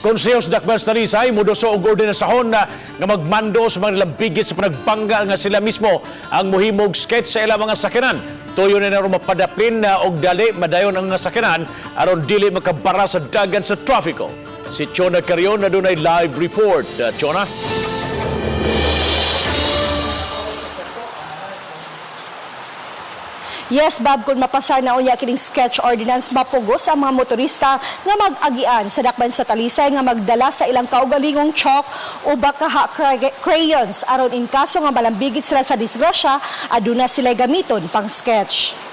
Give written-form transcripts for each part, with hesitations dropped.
Konsehos Dakbayan sa Talisay mudoso og ordinasyon nga magmando sa mga lambigit sa panagbangga nga sila mismo ang muhimog sketch sa ilang mga sakyanan. Tuyo na naroon mapadaplin na og dali madayon ang sakyanan aron dili makabara sa dagan sa trafiko. Si Chona Carion na dunay live report. Chona? Yes, Bob, kung mapasar na unya kining sketch ordinance, mapugos ang mga motorista nga mag-agian sa Dakbayan sa Talisay nga magdala sa ilang kaugalingong chalk o bakaha crayons aron in kaso nga malambigit sila sa disgrasya, aduna sila gamiton pang sketch.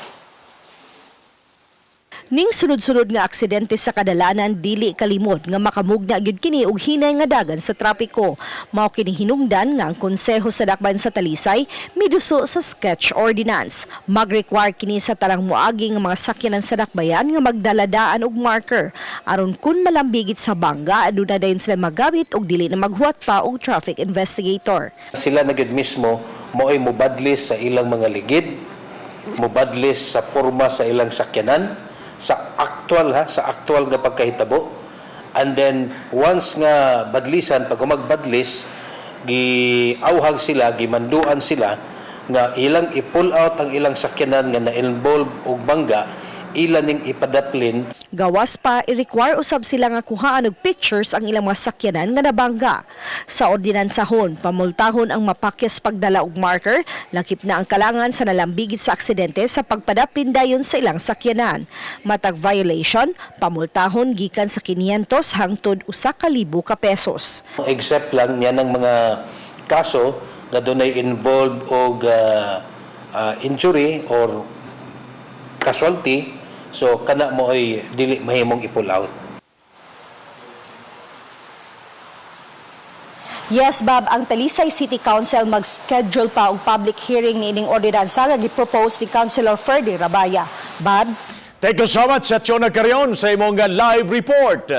Ning sunod-sunod nga aksidente sa kadalanan dili kalimot nga makamugna gyud kini og hinay nga dagan sa trapiko. Mao kini hinungdan nga ang konseho sa Dakbayan sa Talisay miduso sa sketch ordinance. Mag-require kini sa talang moagi nga mga sakyanan sa dakbayan nga magdaladaan og marker aron kun malambigit sa bangga aduna dayon sila magamit og dili na maghuwat pa og traffic investigator. Sila na gyud mismo mo'y mobadlis sa ilang mga ligid, mobadlis sa porma sa ilang sakyanan, sa actual nga pagkahitabo, and then once nga badlisan pag magbadlis giauhag sila, gimanduan sila nga ilang i-pull out ang ilang sakyanan nga na-involve og bangga, ilan ning ipadaplin. Gawas pa, i-require usab sila nga kuhaan og pictures ang ilang mga sakyanan nga nabangga. Sa ordinansahon, pamultahon ang mapakyas pagdala og marker, lakip na ang kalangan sa nalambigit sa aksidente sa pagpadaplin dayon sa ilang sakyanan. Matag violation, pamultahon gikan sa 500 hangtod 1,000 ka pesos. Except lang yan ang mga kaso na dunay involved og injury or casualty, so kana mo ay dili mahimong i-pull out. Yes, Bob, ang Talisay City Council mag-schedule pa og public hearing niining ordinansa nga gi-propose ni Councilor Ferdy Rabaya. Bob? Thank you so much, Chona Carion, sa imong live report.